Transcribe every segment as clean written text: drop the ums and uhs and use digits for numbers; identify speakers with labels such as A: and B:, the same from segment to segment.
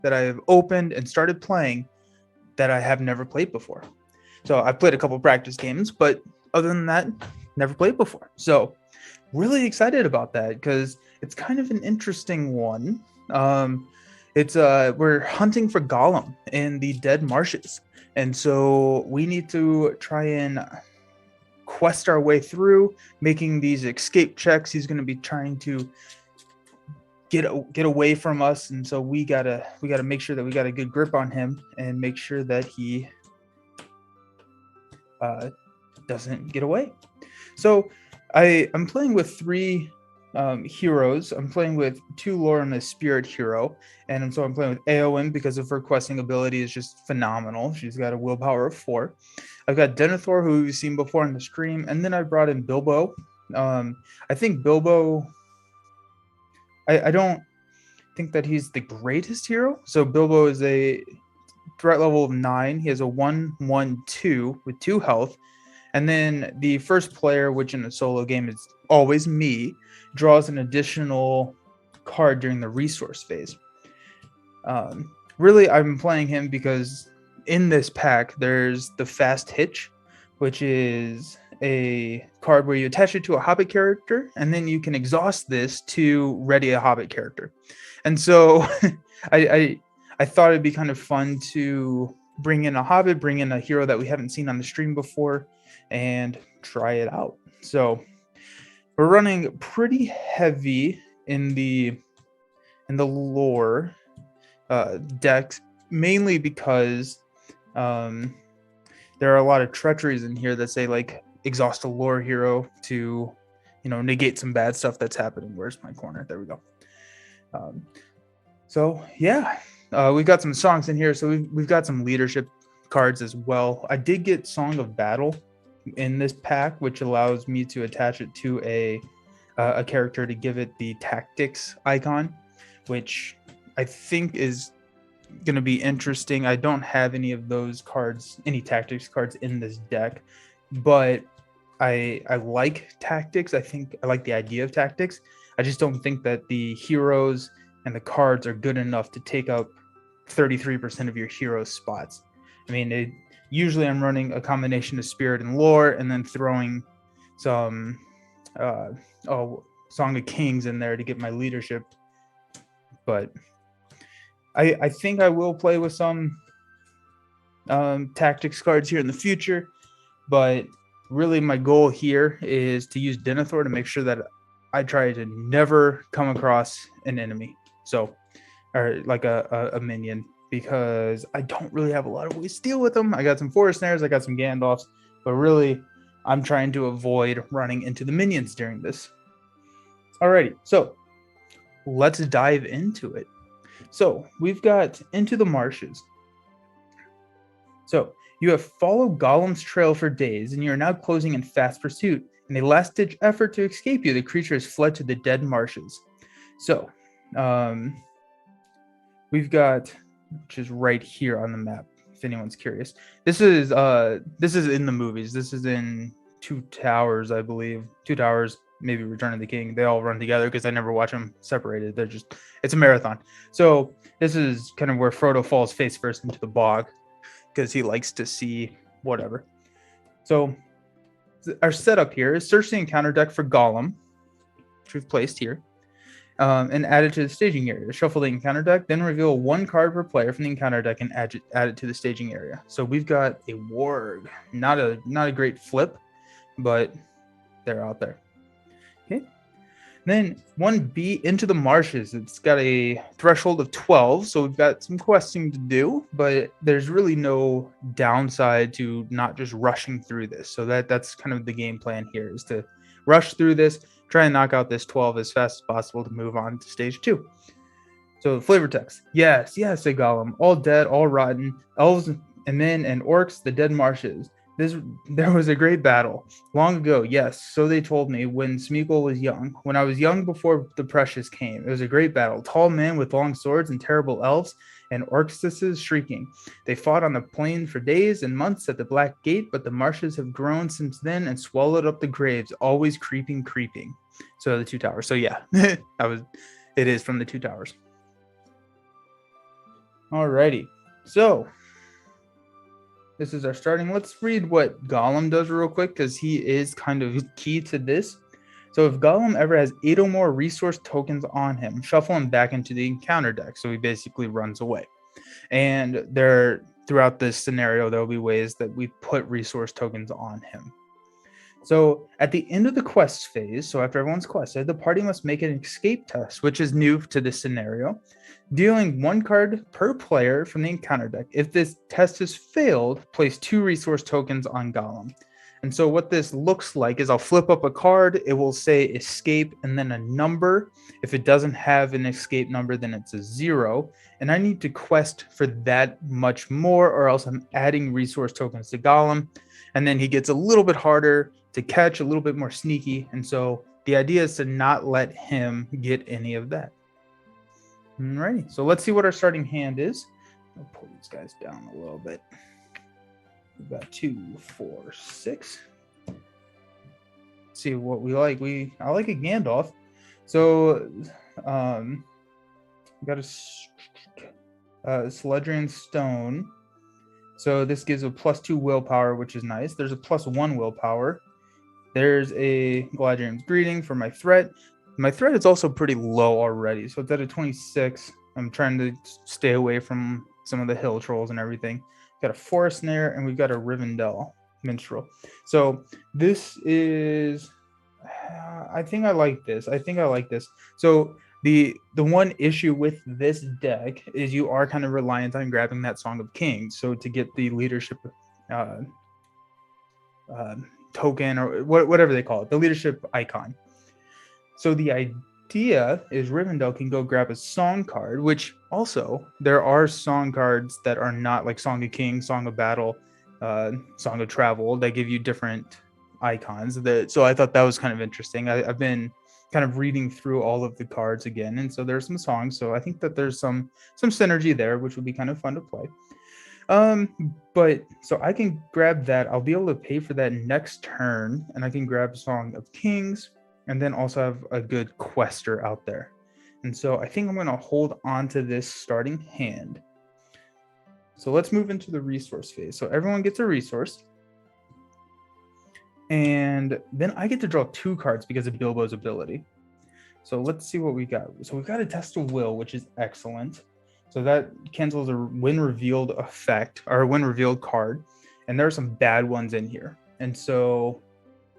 A: that I have opened and started playing that I have never played before. So I played a couple practice games, but other than that, never played before. So really excited about that because it's kind of an interesting one. It's we're hunting for Gollum in the Dead Marshes, and so we need to try and quest our way through, making these escape checks. He's going to be trying to get away from us, and so we gotta make sure that we got a good grip on him and make sure that he uh, doesn't get away. So I'm playing with three heroes. I'm playing with two lore and a spirit hero, and so I'm playing with Eowyn because of her questing ability is just phenomenal. She's got a willpower of 4. I've got Denethor, who we've seen before in the stream, and then I brought in Bilbo. I think Bilbo. I don't think that he's the greatest hero. So Bilbo is a threat level of 9. He has a 1/1/2 with 2 health. And then the first player, which in a solo game is always me, draws an additional card during the resource phase. Really, I'm playing him because in this pack, there's the Fast Hitch, which is a card where you attach it to a Hobbit character, and then you can exhaust this to ready a Hobbit character. And so I, I thought it'd be kind of fun to bring in a Hobbit, bring in a hero that we haven't seen on the stream before, and try it out. So we're running pretty heavy in the lore decks, mainly because there are a lot of treacheries in here that say like exhaust a lore hero to negate some bad stuff that's happening. Where's my corner? There we go. So yeah, we've got some songs in here. So we've got some leadership cards as well. I did get Song of Battle in this pack, which allows me to attach it to a character to give it the tactics icon, which I think is going to be interesting. I don't have any of those cards, any tactics cards in this deck, but I like tactics. I think I like the idea of tactics. I just don't think that the heroes and the cards are good enough to take up 33% of your hero spots. I mean, usually I'm running a combination of spirit and lore, and then throwing some Song of Kings in there to get my leadership. But I think I will play with some tactics cards here in the future, but really my goal here is to use Denethor to make sure that I try to never come across an enemy, or like a minion, because I don't really have a lot of ways to deal with them. I got some Forest Snares, I got some Gandalfs, but really I'm trying to avoid running into the minions during this. Alrighty, so let's dive into it. So we've got Into the Marshes. So you have followed Gollum's trail for days, and you are now closing in fast pursuit. In a last-ditch effort to escape you, the creature has fled to the Dead Marshes. So we've got, which is right here on the map, if anyone's curious. This is in the movies. This is in Two Towers, I believe. Two Towers, maybe Return of the King. They all run together because I never watch them separated. It's a marathon. So this is kind of where Frodo falls face first into the bog because he likes to see whatever. So our setup here is search the encounter deck for Gollum, which we've placed here, and add it to the staging area. Shuffle the encounter deck, then reveal 1 card per player from the encounter deck and add it to the staging area. So we've got a Warg. Not a great flip, but they're out there. Okay. Then 1B, Into the Marshes. It's got a threshold of 12, so we've got some questing to do, but there's really no downside to not just rushing through this. So that's kind of the game plan here, is to rush through this, try and knock out this 12 as fast as possible to move on to stage 2. So the flavor text. Yes, say Gollum. All dead, all rotten. Elves and men and orcs, the Dead Marshes. There was a great battle long ago, yes, so they told me, when Smeagol was young. When I was young before the Precious came. It was a great battle. Tall men with long swords and terrible elves and orcstesses shrieking. They fought on the plain for days and months at the Black Gate, but the marshes have grown since then and swallowed up the graves, always creeping. So the Two Towers. So yeah, it is from the Two Towers. Alrighty. So this is our starting. Let's read what Gollum does real quick because he is kind of key to this. So if Gollum ever has 8 or more resource tokens on him, shuffle him back into the encounter deck. So he basically runs away. And throughout this scenario, there will be ways that we put resource tokens on him. So at the end of the quest phase, so after everyone's quested, the party must make an escape test, which is new to this scenario, dealing 1 card per player from the encounter deck. If this test is failed, place 2 resource tokens on Gollum. And so what this looks like is I'll flip up a card, it will say escape and then a number. If it doesn't have an escape number, then it's a 0. And I need to quest for that much more, or else I'm adding resource tokens to Gollum. And then he gets a little bit harder to catch, a little bit more sneaky. And so the idea is to not let him get any of that. Alrighty, so let's see what our starting hand is. I'll pull these guys down a little bit. We've got 2, 4, 6. Let's see what we like. I like a Gandalf. So we got a Sledrian Stone. So this gives a +2 willpower, which is nice. There's a +1 willpower. There's a Galadriel's Greeting for my threat. My threat is also pretty low already, so it's at a 26. I'm trying to stay away from some of the hill trolls and everything. Got a Forest Snare, and we've got a Rivendell Minstrel. So this is, I think I like this. So the one issue with this deck is you are kind of reliant on grabbing that Song of Kings. So to get the leadership token, or whatever they call it, the leadership icon. So the idea is Rivendell can go grab a song card, which also there are song cards that are not like Song of Kings, Song of Battle, Song of Travel, that give you different icons. So I thought that was kind of interesting. I've been kind of reading through all of the cards again, and so there's some songs. So I think that there's some synergy there, which would be kind of fun to play. But so I can grab that. I'll be able to pay for that next turn, and I can grab Song of Kings, and then also have a good quester out there. And so I think I'm going to hold on to this starting hand. So let's move into the resource phase. So everyone gets a resource. And then I get to draw 2 cards because of Bilbo's ability. So let's see what we got. So we've got a Test of Will, which is excellent. So that cancels a when revealed effect, or a when revealed card. And there are some bad ones in here. And so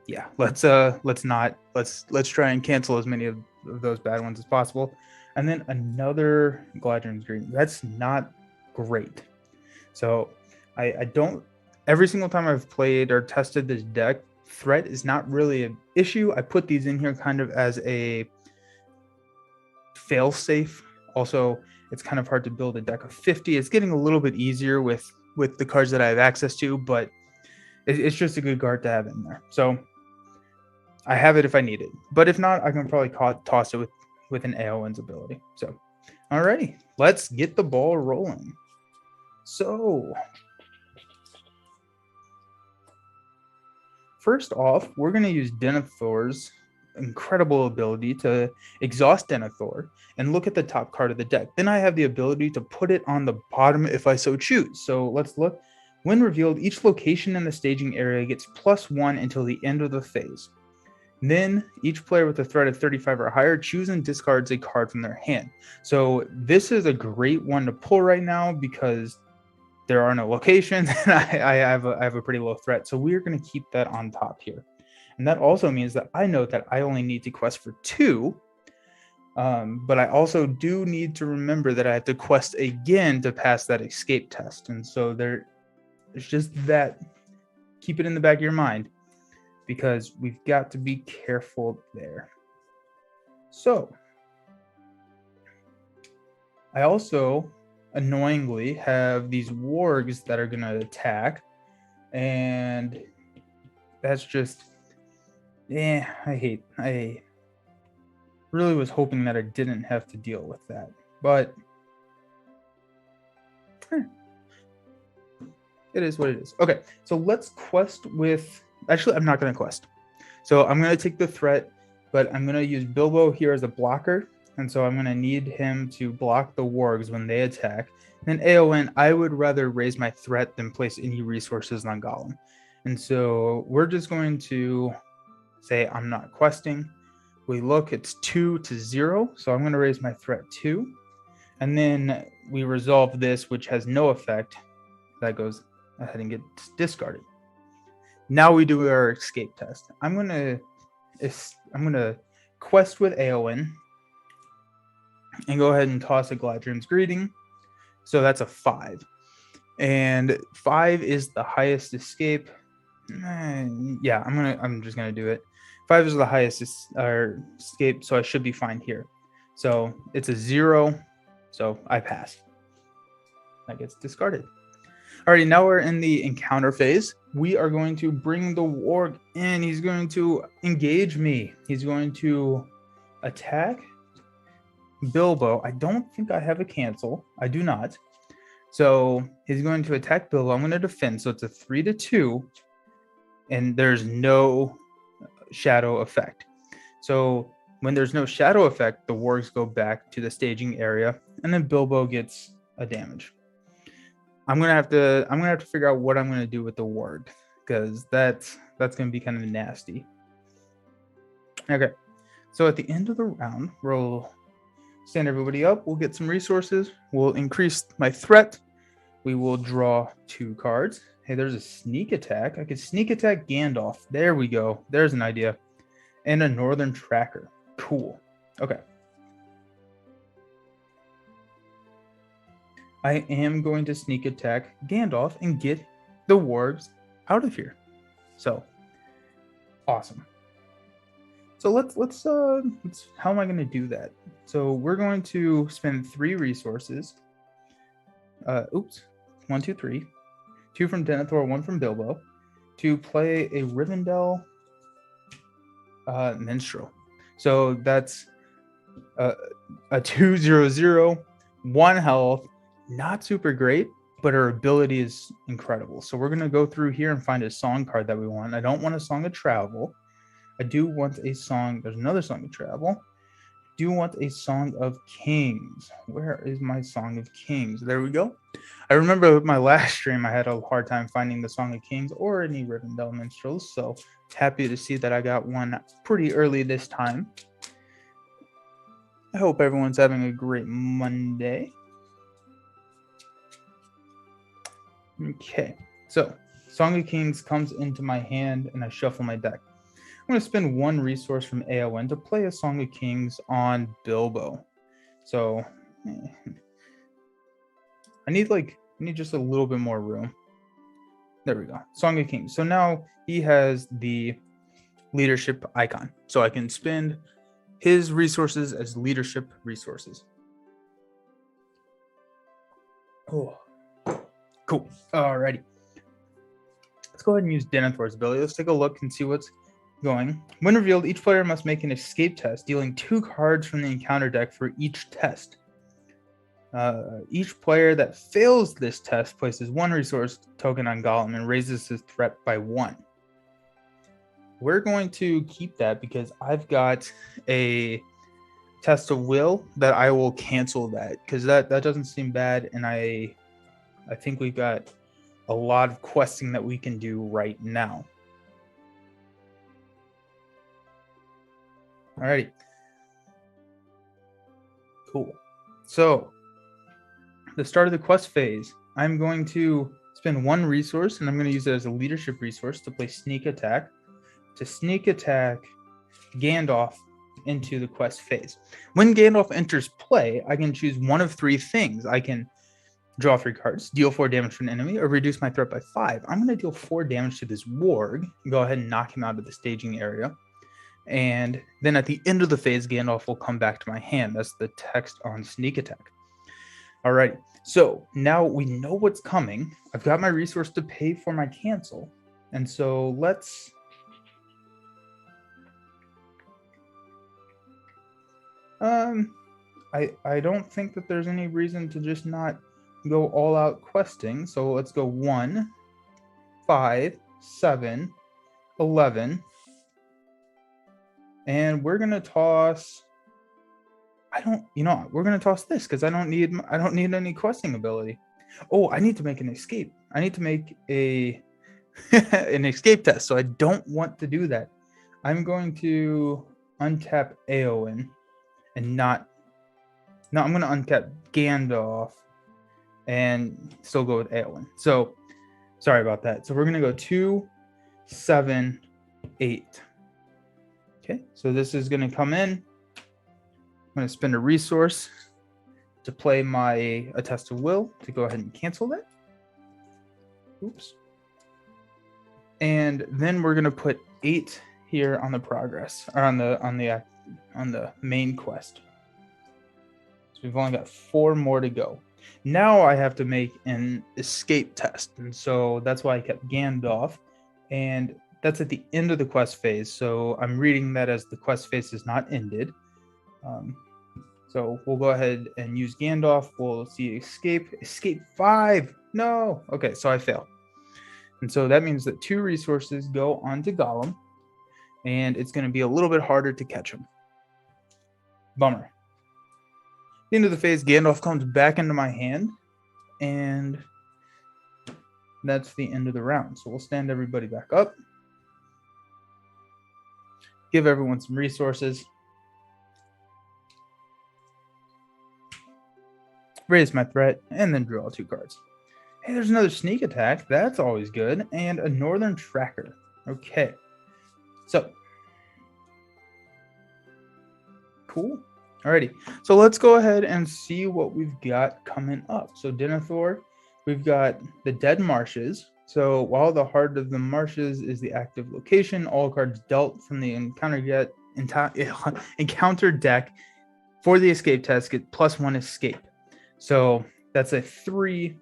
A: yeah, let's try and cancel as many of those bad ones as possible. And then another Galadriel's Greeting. That's not great. So I don't, every single time I've played or tested this deck, threat is not really an issue. I put these in here kind of as a fail safe. Also, it's kind of hard to build a deck of 50. It's getting a little bit easier with the cards that I have access to, but it's just a good card to have in there. So I have it if I need it, but if not, I can probably toss it with an Aowen's ability. So, alrighty, let's get the ball rolling. So, first off, we're going to use Denethor's incredible ability to exhaust Denethor and look at the top card of the deck. Then I have the ability to put it on the bottom if I so choose. So let's look. When revealed, each location in the staging area gets +1 until the end of the phase. Then each player with a threat of 35 or higher chooses and discards a card from their hand. So this is a great one to pull right now because there are no locations and I have a pretty low threat. So we're going to keep that on top here. And that also means that I know that I only need to quest for 2. But I also do need to remember that I have to quest again to pass that escape test. And so there's just that. Keep it in the back of your mind, because we've got to be careful there. So I also annoyingly have these wargs that are going to attack, and that's just, I really was hoping that I didn't have to deal with that, but it is what it is. Okay, so let's quest with, actually I'm not going to quest. So I'm going to take the threat, but I'm going to use Bilbo here as a blocker. And so I'm going to need him to block the wargs when they attack. And then Aowen, I would rather raise my threat than place any resources on Gollum. And so we're just going to say I'm not questing. We look, it's 2-0. So I'm going to raise my threat 2. And then we resolve this, which has no effect. That goes ahead and gets discarded. Now we do our escape test. I'm gonna quest with Aowen and go ahead and toss a Gladrian's Greeting. So that's a 5. And 5 is the highest escape. Yeah, I'm just gonna do it. 5 is the highest escape, so I should be fine here. So it's a 0, so I pass. That gets discarded. Alrighty, now we're in the encounter phase. We are going to bring the warg in. He's going to engage me. He's going to attack Bilbo. I don't think I have a cancel. I do not. So he's going to attack Bilbo. I'm going to defend. So it's a 3-2. And there's no shadow effect. So when there's no shadow effect, the wargs go back to the staging area. And then Bilbo gets a damage. I'm gonna have to figure out what I'm gonna do with the warg, because that's gonna be kind of nasty. Okay, so at the end of the round, we'll stand everybody up. We'll get some resources. We'll increase my threat. We will draw 2 cards. Hey, there's a sneak attack. I could sneak attack Gandalf. There we go. There's an idea. And a northern tracker. Cool. Okay. I am going to sneak attack Gandalf and get the wargs out of here. So, awesome. So let's how am I going to do that? So we're going to spend 3 resources. 1, 2, 3. 2 from Denethor, 1 from Bilbo, to play a Rivendell Minstrel. So that's a 2/0/0, 1 health. Not super great, but her ability is incredible. So we're going to go through here and find a song card that we want. I don't want a Song of Travel. I do want a song. There's another Song of Travel. I do want a Song of Kings. Where is my Song of Kings? There we go. I remember my last stream, I had a hard time finding the Song of Kings or any Rivendell minstrels. So happy to see that I got one pretty early this time. I hope everyone's having a great Monday. Okay, so Song of Kings comes into my hand and I shuffle my deck. I'm going to spend 1 resource from Aowen to play a Song of Kings on Bilbo. So I need just a little bit more room. There we go. Song of Kings. So now he has the leadership icon. So I can spend his resources as leadership resources. Oh. Cool. Alrighty. Let's go ahead and use Denethor's ability. Let's take a look and see what's going. When revealed, each player must make an escape test, dealing 2 cards from the encounter deck for each test. Each player that fails this test places 1 resource token on Gollum and raises his threat by 1. We're going to keep that because I've got a test of will that I will cancel that, because that doesn't seem bad, and I think we've got a lot of questing that we can do right now. Alrighty. Cool. So, the start of the quest phase, I'm going to spend 1 resource, and I'm going to use it as a leadership resource to play Sneak Attack, to sneak attack Gandalf into the quest phase. When Gandalf enters play, I can choose one of 3 things. I can draw 3 cards, deal 4 damage to an enemy, or reduce my threat by 5. I'm going to deal 4 damage to this warg, go ahead and knock him out of the staging area. And then at the end of the phase, Gandalf will come back to my hand. That's the text on Sneak Attack. All right, so now we know what's coming. I've got my resource to pay for my cancel. And so let's... I don't think that there's any reason to just not go all out questing. So let's go 1, 5, 7, 11. And we're going to toss I don't, we're gonna toss this because I don't need any questing ability. Oh, I need to make an escape. I need to make a an escape test. So I don't want to do that. I'm going to untap Eowyn and not. No, I'm going to untap Gandalf and still go with Eowyn. So sorry about that. So we're going to go 2, 7, 8. Okay, so this is going to come in. I'm going to spend a resource to play a test of will to go ahead and cancel that. Oops. And then we're going to put 8 here on the progress, or on the main quest. So we've only got 4 more to go. Now I have to make an escape test, and so that's why I kept Gandalf, and that's at the end of the quest phase. So I'm reading that as the quest phase is not ended. So we'll go ahead and use Gandalf. We'll see escape 5. No. Okay, so I fail. And so that means that 2 resources go onto Gollum, and it's going to be a little bit harder to catch him. Bummer. At the end of the phase, Gandalf comes back into my hand, and that's the end of the round. So we'll stand everybody back up, give everyone some resources, raise my threat, and then draw 2 cards. Hey, there's another sneak attack. That's always good. And a northern tracker. Okay. So. Cool. Alrighty. So let's go ahead and see what we've got coming up. So Denethor, we've got the Dead Marshes. So while the Heart of the Marshes is the active location, all cards dealt from the encounter deck for the escape test get +1 escape. So that's a 3.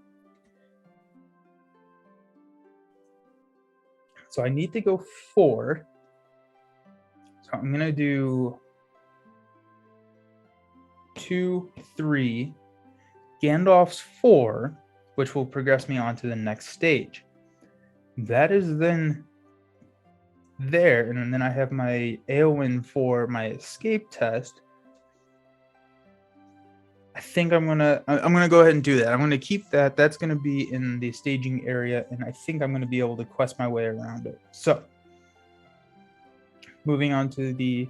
A: So I need to go 4. So I'm going to do 2, 3, Gandalf's 4, which will progress me on to the next stage. That is then there, and then I have my Eowyn for my escape test. I think I'm gonna go ahead and do that. I'm gonna keep that. That's gonna be in the staging area, and I think I'm gonna be able to quest my way around it. So, moving on to the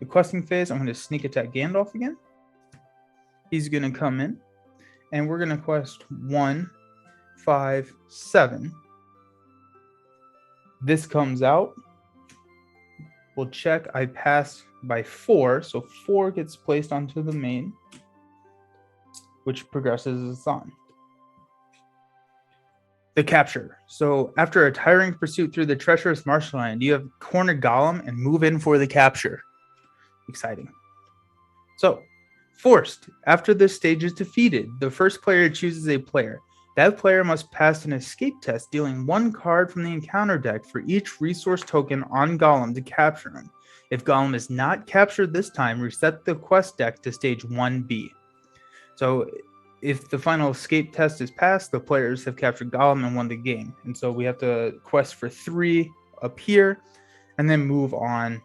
A: questing phase, I'm gonna sneak attack Gandalf again. He's gonna come in, and we're gonna quest 1, 5, 7. This comes out. We'll check. I pass by 4, so 4 gets placed onto the main, which progresses as on. The capture. So after a tiring pursuit through the treacherous marshland, you have cornered Gollum and move in for the capture. Exciting. So, forced. After this stage is defeated, the first player chooses a player. That player must pass an escape test, dealing 1 card from the encounter deck for each resource token on Gollum to capture him. If Gollum is not captured this time, reset the quest deck to stage 1B. So if the final escape test is passed, the players have captured Gollum and won the game. And so we have to quest for 3 up here and then move on.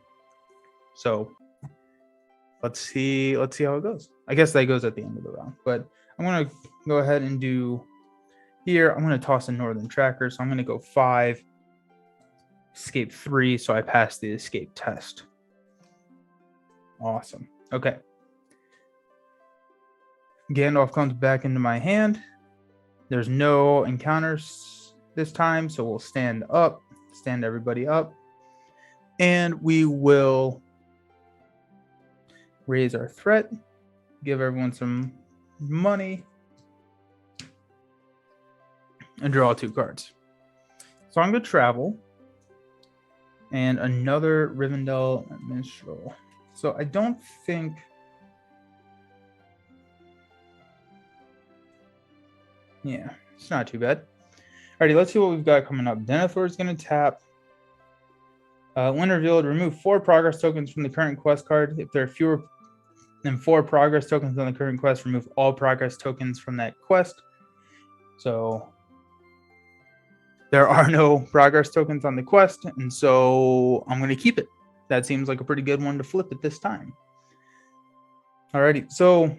A: So let's see how it goes. I guess that goes at the end of the round. But I'm going to go ahead and do here. I'm going to toss a northern tracker. So I'm going to go 5, escape 3. So I pass the escape test. Awesome. Okay. Gandalf comes back into my hand. There's no encounters this time, so we'll stand everybody up, and we will raise our threat, give everyone some money, and draw 2 cards. So I'm going to travel, and another Rivendell minstrel. So I don't think... Yeah, it's not too bad. Alrighty, let's see what we've got coming up. Denethor is going to tap. When revealed, remove 4 progress tokens from the current quest card. If there are fewer than 4 progress tokens on the current quest, remove all progress tokens from that quest. So there are no progress tokens on the quest, and so I'm going to keep it. that seems like a pretty good one to flip at this time. Alrighty, so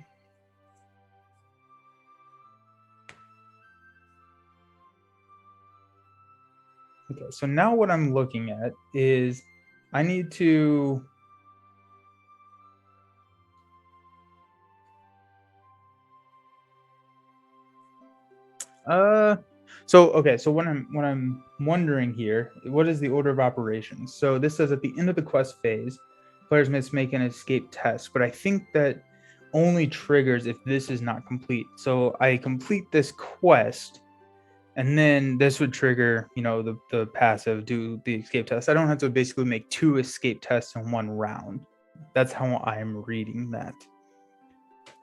A: okay, so now what I'm looking at is I need to so what I'm wondering here, what is the order of operations? So this says at the end of the quest phase, players must make an escape test, but I think that only triggers if this is not complete. So I complete this quest, and then this would trigger, the passive, do the escape test. I don't have to basically make 2 escape tests in one round. That's how I'm reading that.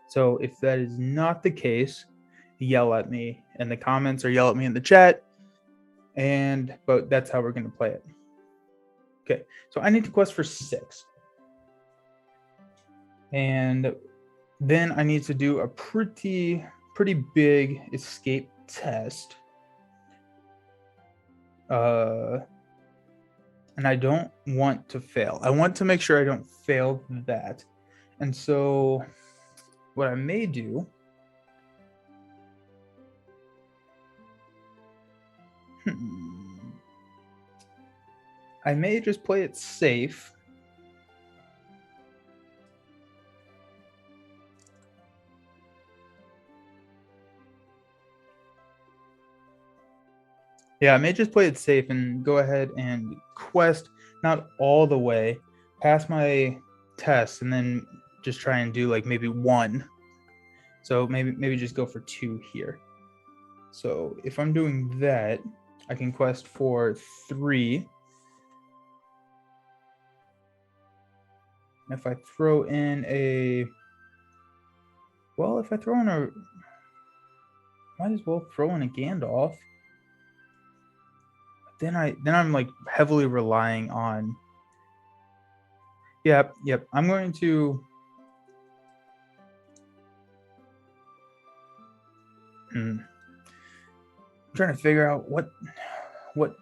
A: So if that is not the case, yell at me in the comments or yell at me in the chat. But that's how we're going to play it. Okay, so I need to quest for 6. And then I need to do a pretty big escape test. And I don't want to fail. I want to make sure I don't fail that. And so what I may do I may just play it safe. Yeah, I may just play it safe and go ahead and quest not all the way, pass my test, and then just try and do like maybe 1. So maybe just go for 2 here. So if I'm doing that, I can quest for 3. If I throw in might as well throw in a Gandalf. Then I'm like heavily relying on. Yep. I'm going to. I'm trying to figure out what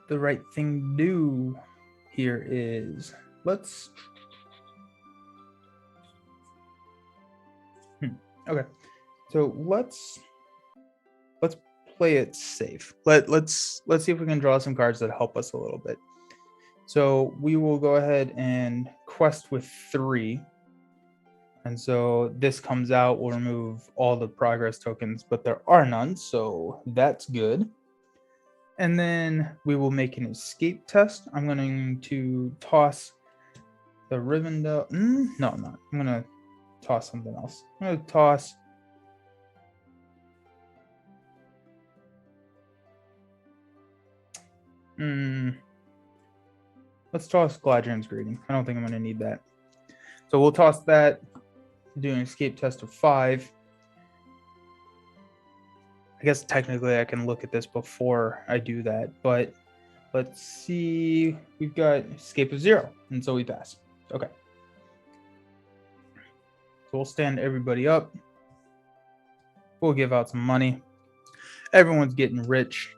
A: the right thing to do here is. Let's. Okay, so let's play it safe. Let's see if we can draw some cards that help us a little bit. So we will go ahead and quest with 3. And so this comes out, we'll remove all the progress tokens, but there are none, so that's good. And then we will make an escape test. I'm going to toss the Rivendell. No, I'm not. I'm going to toss something else. I'm going to toss. Let's toss Gladron's Greeting. I don't think I'm going to need that. So we'll toss that. Do an escape test of 5. I guess technically I can look at this before I do that, but let's see. We've got escape of 0, and so we pass. Okay. So we'll stand everybody up. We'll give out some money. Everyone's getting rich.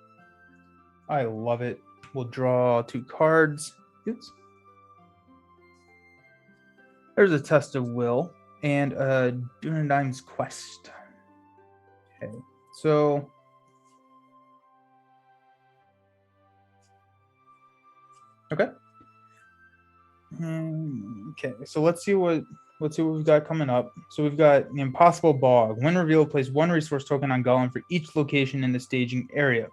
A: I love it. We'll draw 2 cards. Oops. There's a test of will and a Dunedaim's quest. Okay, so okay. Okay, so let's see what we've got coming up. So we've got the Impossible Bog. When revealed, place 1 resource token on Gollum for each location in the staging area.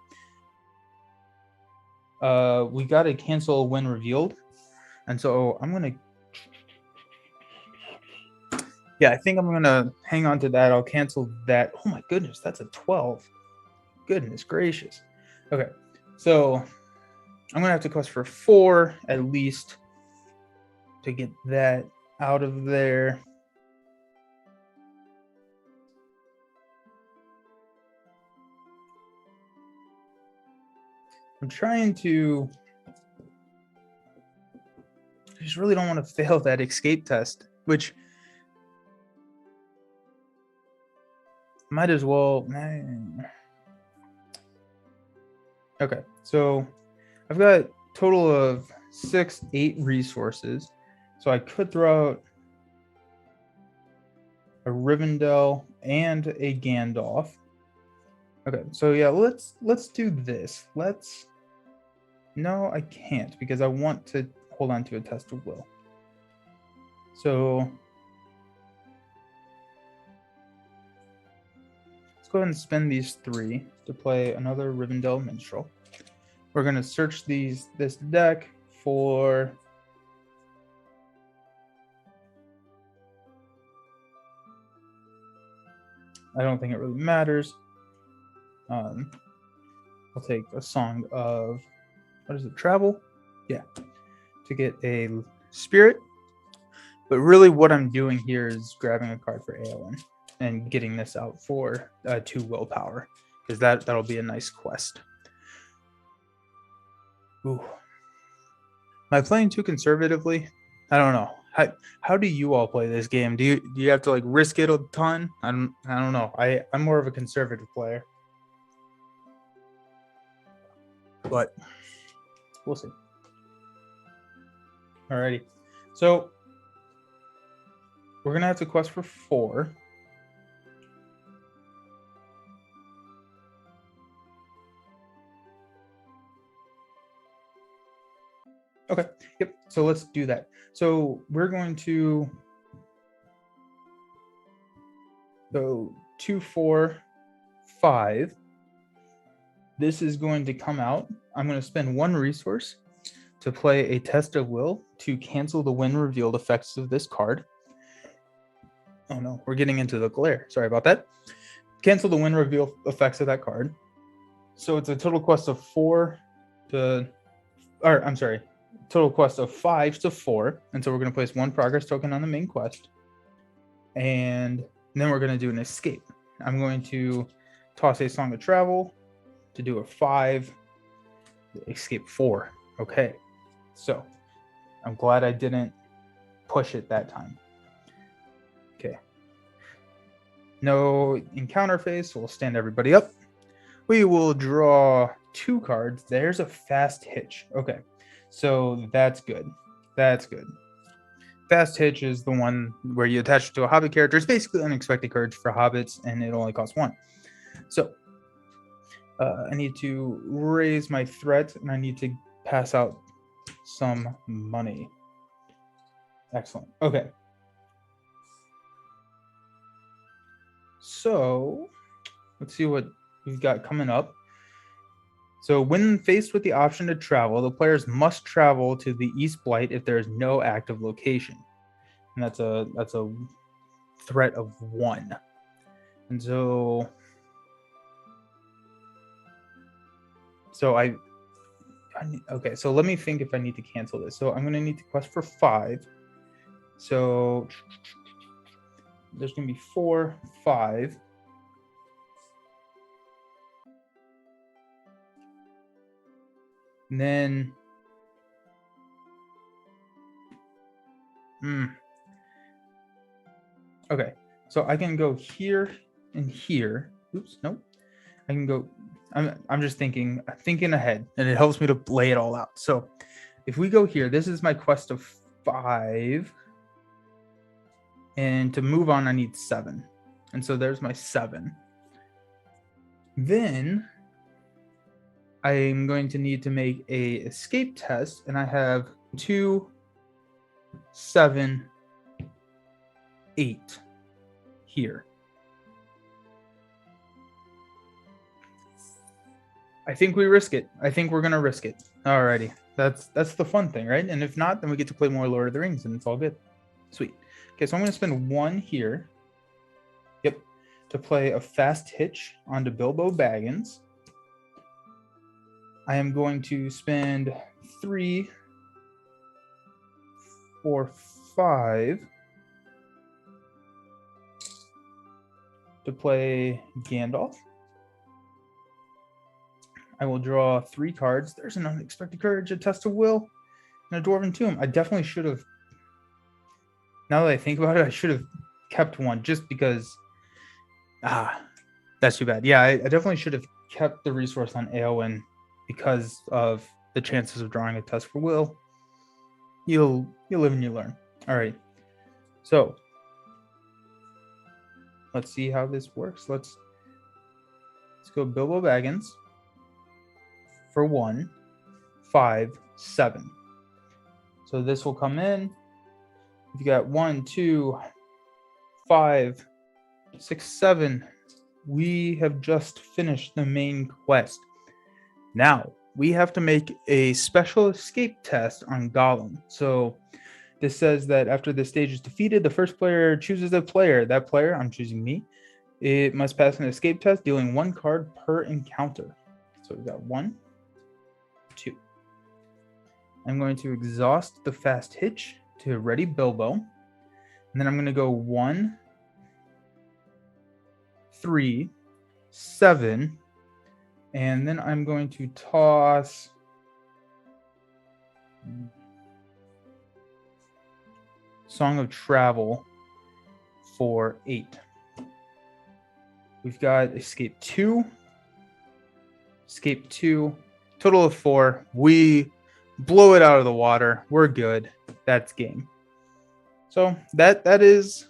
A: We got to cancel when revealed, and so I'm gonna. Yeah, I think I'm gonna hang on to that. I'll cancel that. Oh my goodness, that's a 12. Goodness gracious. Okay, so I'm gonna have to quest for 4 at least to get that out of there. I'm trying to. I just really don't want to fail that escape test, which might as well. Okay, so I've got a total of 8 resources. So I could throw out a Rivendell and a Gandalf. Okay, so yeah, let's do this. No, I can't because I want to hold on to a test of will. So let's go ahead and spend these 3 to play another Rivendell Minstrel. We're gonna search this deck for I don't think it really matters. I'll take a Song of, what is it, Travel? Yeah, to get a Spirit. But really what I'm doing here is grabbing a card for Aowen and getting this out for 2 willpower, because that'll be a nice quest. Ooh. Am I playing too conservatively? I don't know. How do you all play this game? Do you have to like risk it a ton? I don't know. I'm more of a conservative player. But we'll see. Alrighty. So we're gonna have to quest for 4. Okay. Yep. So let's do that. So we're going to go 2, 4, 5. This is going to come out. I'm going to spend 1 resource to play a Test of Will to cancel the when revealed effects of this card. Oh no, we're getting into the glare. Sorry about that. Cancel the when reveal effects of that card. So it's a total quest of 4 to, or I'm sorry, total quest of 5 to 4. And so we're going to place 1 progress token on the main quest. And then we're going to do an escape. I'm going to toss a Song of Travel to do a 5, escape 4. Okay. So I'm glad I didn't push it that time. Okay. No encounter phase, so we'll stand everybody up. We will draw 2 cards. There's a Fast Hitch. Okay. So that's good. That's good. Fast Hitch is the one where you attach it to a Hobbit character. It's basically unexpected courage for Hobbits, and it only costs 1. So I need to raise my threat, and I need to pass out some money. Excellent. Okay. So let's see what we've got coming up. So when faced with the option to travel, the players must travel to the East Blight if there is no active location. And that's a threat of 1. And so okay, so let me think if I need to cancel this. So I'm going to need to quest for 5. So there's going to be 4, 5. And then okay, so I can go here and here. Oops, nope. I can go. I'm just thinking ahead, and it helps me to lay it all out. So if we go here, this is my quest of 5, and to move on, I need 7, and so there's my 7. Then I'm going to need to make a escape test, and I have 2, 7, 8 here. I think we risk it. I think we're gonna risk it. Alrighty, that's the fun thing, right? And if not, then we get to play more Lord of the Rings, and it's all good. Sweet. Okay, so I'm gonna spend 1 here. Yep, to play a Fast Hitch onto Bilbo Baggins. I am going to spend 3, 4, 5 to play Gandalf. I will draw 3 cards. There's an Unexpected Courage, a Test of Will, and a Dwarven Tomb. I definitely should have, now that I think about it, I should have kept 1 just because, that's too bad. Yeah, I definitely should have kept the resource on Aowen because of the chances of drawing a Test for Will. You'll live and you learn. All right. So let's see how this works. Let's go Bilbo Baggins for 1, 5, 7. So this will come in. You've got 1, 2, 5, 6, 7. We have just finished the main quest. Now we have to make a special escape test on Gollum. So this says that after the stage is defeated, the first player chooses a player. That player, I'm choosing me, it must pass an escape test, dealing 1 card per encounter. So we've got 1, 2. I'm going to exhaust the fast hitch to ready Bilbo. And then I'm going to go 1, 3, 7. And then I'm going to toss Song of Travel for 8. We've got Escape 2, total of 4. We blow it out of the water. We're good. That's game. So that is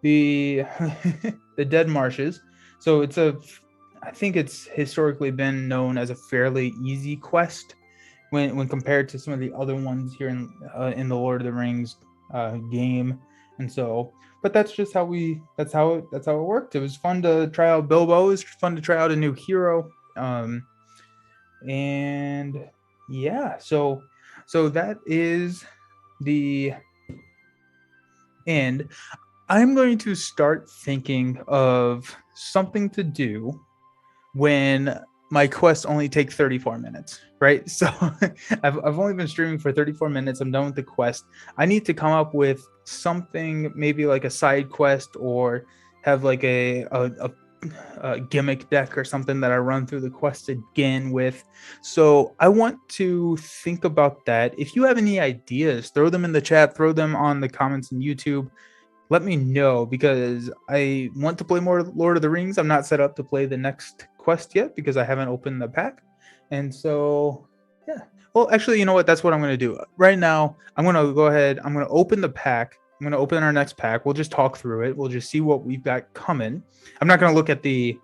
A: the the Dead Marshes. So I think it's historically been known as a fairly easy quest when compared to some of the other ones here in the Lord of the Rings game. And so, but that's just how that's how it worked. It was fun to try out Bilbo. It was fun to try out a new hero. And yeah, so that is the end. I'm going to start thinking of something to do when my quests only take 34 minutes, right? So I've only been streaming for 34 minutes. I'm done with the quest. I need to come up with something, maybe like a side quest, or have like a gimmick deck or something that I run through the quest again with. So I want to think about that. If you have any ideas, throw them in the chat, throw them on the comments on YouTube. Let me know, because I want to play more Lord of the Rings. I'm not set up to play the next quest yet because I haven't opened the pack. And so, yeah. Well, actually, you know what? That's what I'm going to do. Right now, I'm going to go ahead. I'm going to open the pack. I'm going to open our next pack. We'll just talk through it. We'll just see what we've got coming. I'm not going to look at the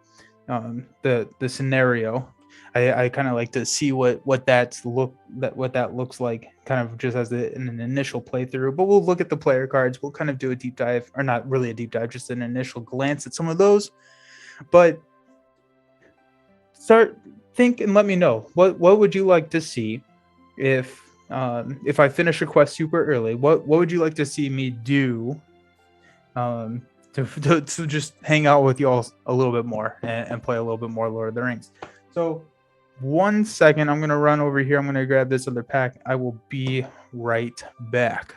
A: scenario. I kind of like to see what that looks like, kind of just as an initial playthrough. But we'll look at the player cards. We'll kind of do a deep dive, or not really a deep dive, just an initial glance at some of those. But think and let me know what would you like to see if I finish a quest super early. What would you like to see me do to just hang out with y'all a little bit more and play a little bit more Lord of the Rings. So 1 second, I'm going to run over here. I'm going to grab this other pack. I will be right back.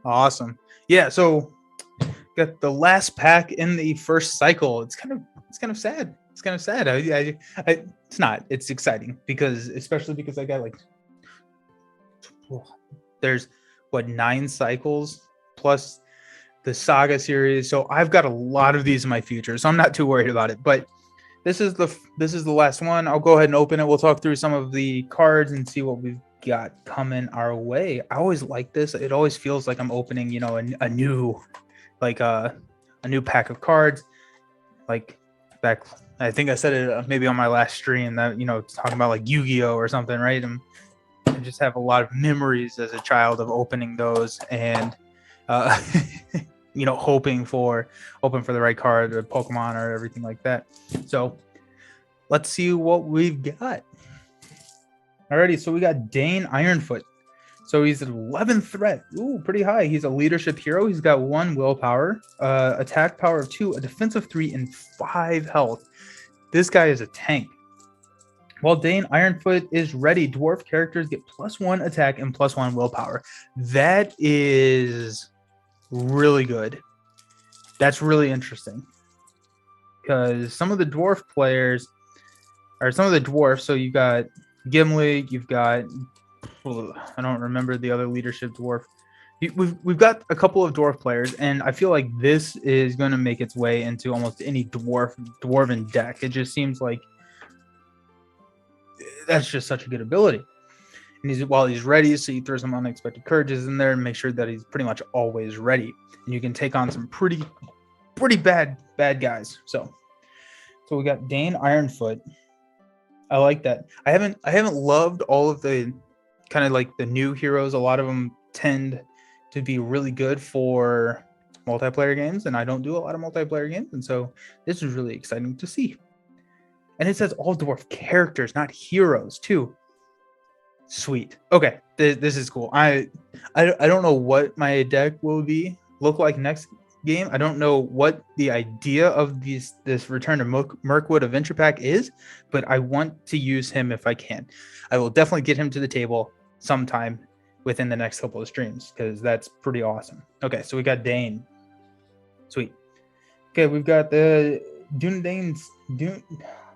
A: Awesome. Yeah, so got the last pack in the first cycle. It's kind of sad. It's kind of sad. It's not. It's exciting especially because I got like, there's 9 cycles plus the saga series. So I've got a lot of these in my future. So I'm not too worried about it. But this is the last one. I'll go ahead and open it. We'll talk through some of the cards and see what we've got coming our way. I always like this. It always feels like I'm opening, a new like a new pack of cards. Like back, I think I said it maybe on my last stream that talking about like Yu-Gi-Oh or something, right? And I just have a lot of memories as a child of opening those and uh, hoping for the right card or Pokemon or everything like that. So let's see what we've got. Alrighty, so we got Dane Ironfoot. So he's an 11th threat. Ooh, pretty high. He's a leadership hero. He's got 1 willpower, attack power of 2, a defensive 3, and 5 health. This guy is a tank. While Dane Ironfoot is ready, dwarf characters get +1 attack and +1 willpower. That is really good. That's really interesting. Because some of the dwarf players, or some of the dwarfs, so you've got Gimli, you've got, I don't remember the other leadership dwarf. We've got a couple of dwarf players, and I feel like this is going to make its way into almost any dwarven deck. It just seems like that's just such a good ability. And while he's ready, so you throw some unexpected courages in there and make sure that he's pretty much always ready. And you can take on some pretty bad guys. So we got Dane Ironfoot. I like that. I haven't loved all of the kind of like the new heroes. A lot of them tend to be really good for multiplayer games, and I don't do a lot of multiplayer games, and so this is really exciting to see. And it says all dwarf characters, not heroes, too. Sweet. Okay, this is cool. I don't know what my deck will look like next game. I don't know what the idea of this Return to Mirkwood Adventure Pack is, but I want to use him if I can. I will definitely get him to the table sometime within the next couple of streams because that's pretty awesome. Okay, so we got Dane. Sweet. Okay, we've got the Dunedane's Dune.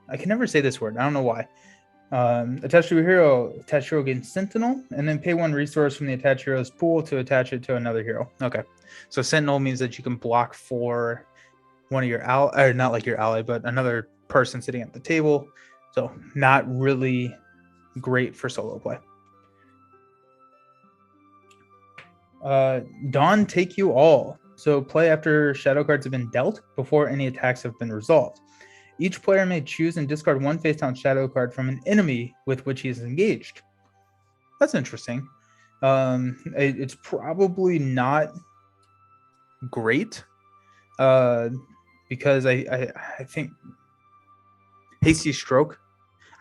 A: I can never say this word. I don't know why. Attach to a hero. Attach hero gains Sentinel, and then pay 1 resource from the attached hero's pool to attach it to another hero. Okay, so Sentinel means that you can block for one of your or not like your ally, but another person sitting at the table. So not really great for solo play. Dawn Take You All. So play after shadow cards have been dealt before any attacks have been resolved. Each player may choose and discard 1 face-down shadow card from an enemy with which he is engaged. That's interesting. It's probably not great because I think Hasty Stroke,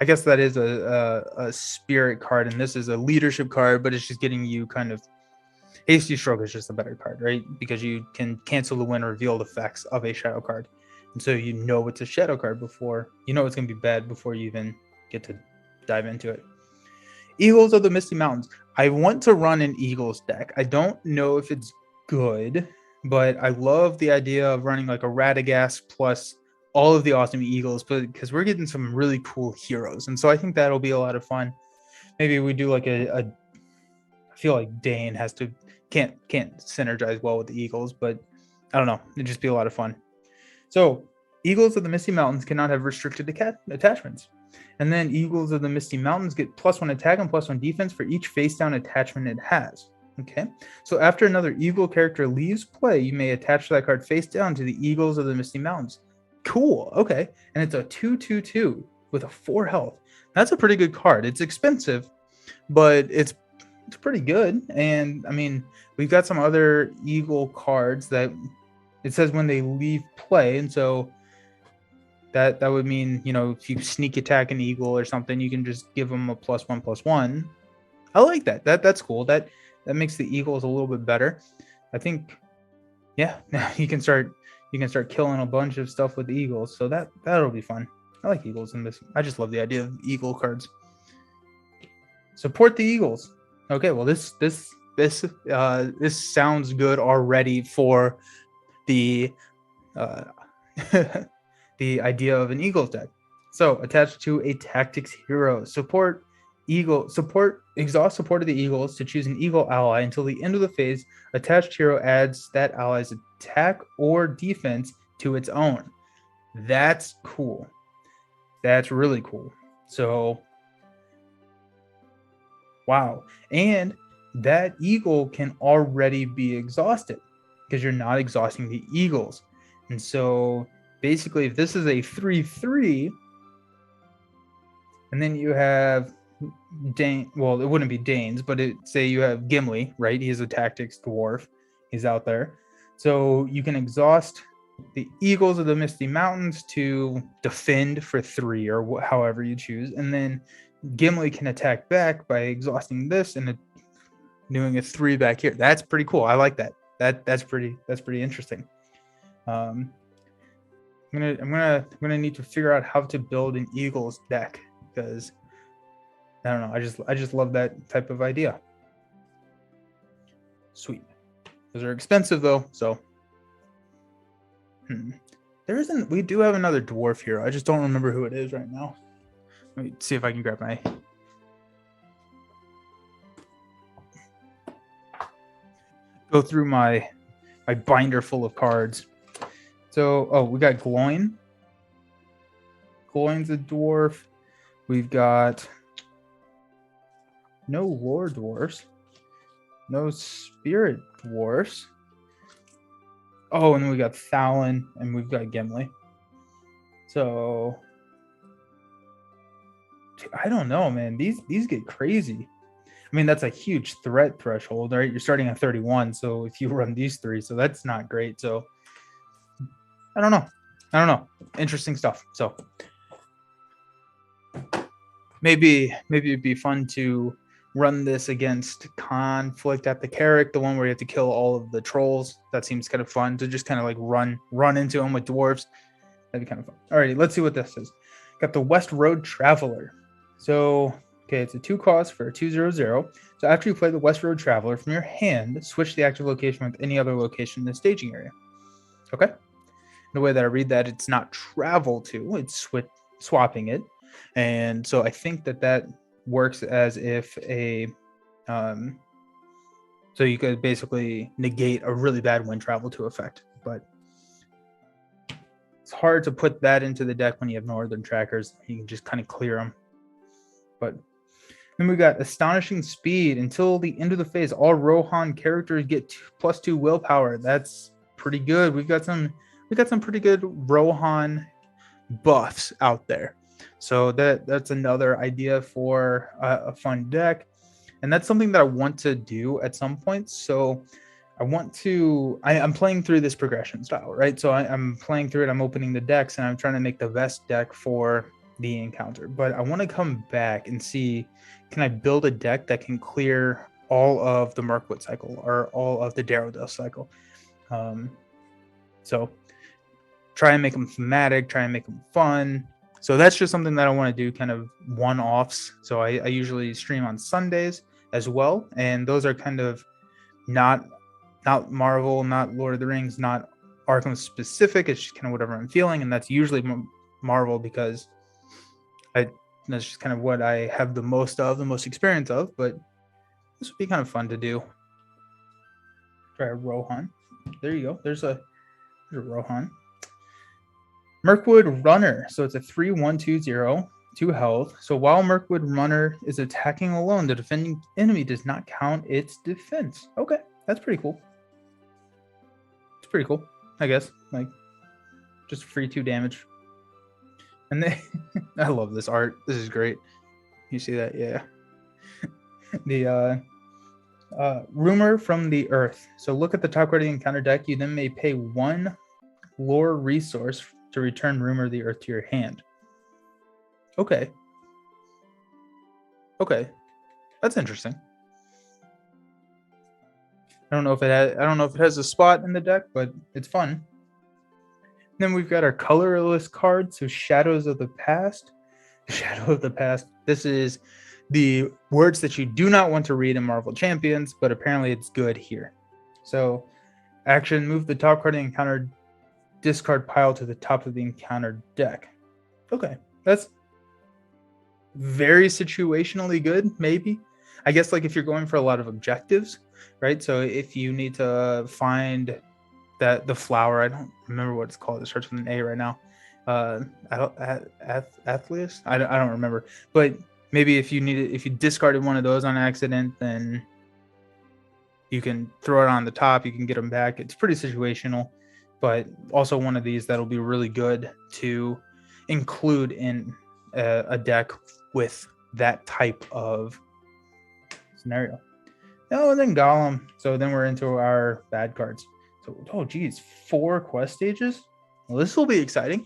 A: I guess that is a spirit card, and this is a leadership card, but it's just getting you kind of... Hasty Stroke is just a better card, right? Because you can cancel the win or revealed effects of a shadow card. And so you know it's a shadow card before, you know it's going to be bad before you even get to dive into it. Eagles of the Misty Mountains. I want to run an Eagles deck. I don't know if it's good, but I love the idea of running like a Radagast plus all of the awesome Eagles, but because we're getting some really cool heroes. And so I think that'll be a lot of fun. Maybe we do like I feel like Dane can't synergize well with the Eagles, but I don't know. It'd just be a lot of fun. So Eagles of the Misty Mountains cannot have restricted attachments. And then Eagles of the Misty Mountains get +1 attack and +1 defense for each face-down attachment it has. Okay. So after another Eagle character leaves play, you may attach that card face down to the Eagles of the Misty Mountains. Cool. Okay. And it's a 2/2/2 with a 4 health. That's a pretty good card. It's expensive, but it's pretty good. And I mean, we've got some other Eagle cards that it says when they leave play, and so that would mean, if you sneak attack an Eagle or something, you can just give them a +1/+1. I like that. That's cool. That makes the Eagles a little bit better. I think, yeah, you can start killing a bunch of stuff with the Eagles. So that'll be fun. I like Eagles in this. I just love the idea of Eagle cards. Support the Eagles. Okay, well this sounds good already for the the idea of an Eagles deck. So attached to a tactics hero, exhaust support of the Eagles to choose an Eagle ally until the end of the phase. Attached hero adds that ally's attack or defense to its own. That's cool. That's really cool. So, wow. And that eagle can already be exhausted because you're not exhausting the eagles. And so basically, if this is a 3/3, and then you have Dane, well, it wouldn't be Danes, but say you have Gimli, right? He's a tactics dwarf. He's out there. So you can exhaust the Eagles of the Misty Mountains to defend for 3 or however you choose. And then Gimli can attack back by exhausting this and doing a 3 back here. That's pretty cool. I like that. That's pretty interesting. I'm gonna need to figure out how to build an Eagles deck because I don't know. I just love that type of idea. Sweet. Those are expensive though, so there isn't. We do have another dwarf here. I just don't remember who it is right now. Let me see if I can grab my. Go through my binder full of cards. So, we got Gloin. Gloin's a dwarf. We've got no lore dwarfs. No spirit dwarfs. Oh, and then we got Thalin, and we've got Gimli. So, I don't know, man. These get crazy. I mean, that's a huge threat threshold, right? You're starting at 31, so if you run these 3, so that's not great. So, I don't know. Interesting stuff. So, maybe it'd be fun to run this against Conflict at the Carrick, the one where you have to kill all of the trolls. That seems kind of fun to just kind of like run into them with dwarves. That'd be kind of fun. Alrighty, let's see what this is. Got the West Road Traveler. So, okay, it's a 2 cost for a 2/0/0. So after you play the West Road Traveler from your hand, switch the active location with any other location in the staging area. Okay? The way that I read that, it's not travel to, it's swapping it. And so I think that works as if a so you could basically negate a really bad wind travel to effect, but it's hard to put that into the deck when you have northern trackers. You can just kind of clear them. But then we got Astonishing Speed. Until the end of the phase, all Rohan characters get +2 willpower. That's pretty good. We got some pretty good Rohan buffs out there. So that's another idea for a fun deck, and that's something that I want to do at some point. So I'm playing through this progression style, right? So I'm playing through it. I'm opening the decks, and I'm trying to make the best deck for the encounter. But I want to come back and see, can I build a deck that can clear all of the Mirkwood cycle or all of the Darrow cycle? So try and make them thematic, try and make them fun. So that's just something that I want to do, kind of one-offs. So I usually stream on Sundays as well, and those are kind of not Marvel, not Lord of the Rings, not Arkham specific. It's just kind of whatever I'm feeling, and that's usually Marvel because that's just kind of what I have the most experience of. But this would be kind of fun to do. Try a Rohan. There you go. There's a Rohan. Mirkwood Runner. So it's a 3/1/2/0, 2 health. So while Mirkwood Runner is attacking alone, the defending enemy does not count its defense. Okay, that's pretty cool. It's pretty cool, I guess. Like, just free 2 damage. And then I love this art. This is great. You see that? Yeah. The Rumor from the Earth. So look at the top card of the encounter deck. You then may pay 1 lore resource to return Rumor of the Earth to your hand. Okay, that's interesting. I don't know if it has a spot in the deck, but it's fun. And then we've got our colorless card. So Shadows of the Past. Shadow of the Past. This is the words that you do not want to read in Marvel Champions, but apparently it's good here. So action: move the top card of the encounter discard pile to the top of the encounter deck. Okay, that's very situationally good, maybe. I guess like if you're going for a lot of objectives, right? So if you need to find the flower, I don't remember what it's called. It starts with an A right now. uh Athleus. I don't remember, but maybe if you discarded one of those on accident, then you can throw it on the top. You can get them back. It's pretty situational, but also one of these that'll be really good to include in a deck with that type of scenario. Oh, and then Golem. So then we're into our bad cards. So, oh, geez, 4 quest stages. Well, this will be exciting.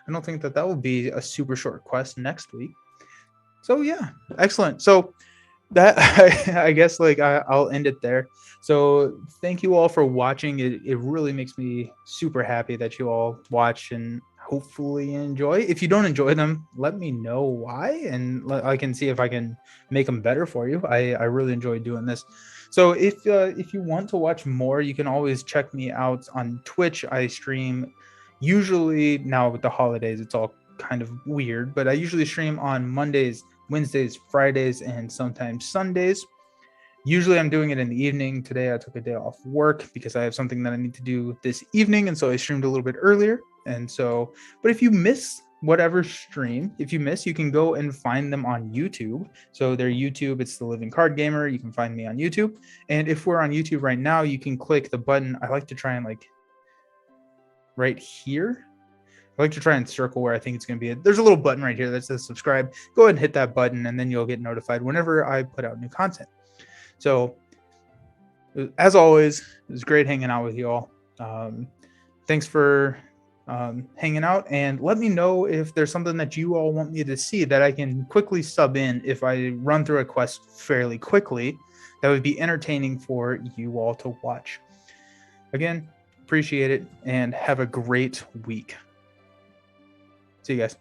A: I don't think that will be a super short quest next week. So yeah, excellent. So that I guess like I'll end it there. So thank you all for watching. It really makes me super happy that you all watch and hopefully enjoy. If you don't enjoy them, let me know why, and I can see if I can make them better for you. I really enjoy doing this. So if you want to watch more, you can always check me out on Twitch. I stream usually, now with the holidays, it's all kind of weird, but I usually stream on Mondays, Wednesdays, Fridays, and sometimes Sundays. Usually I'm doing it in the evening. Today I took a day off work because I have something that I need to do this evening, and so I streamed a little bit earlier. And so, but if you miss whatever stream, if you miss, you can go and find them on YouTube. So their YouTube, it's The Living Card Gamer. You can find me on YouTube. And if we're on YouTube right now, you can click the button. I like to try and like right here. I like to try and circle where I think it's going to be. There's a little button right here that says subscribe. Go ahead and hit that button, and then you'll get notified whenever I put out new content. So, as always, it was great hanging out with you all. Thanks for hanging out, and let me know if there's something that you all want me to see that I can quickly sub in if I run through a quest fairly quickly. That would be entertaining for you all to watch. Again, appreciate it, and have a great week. See you guys.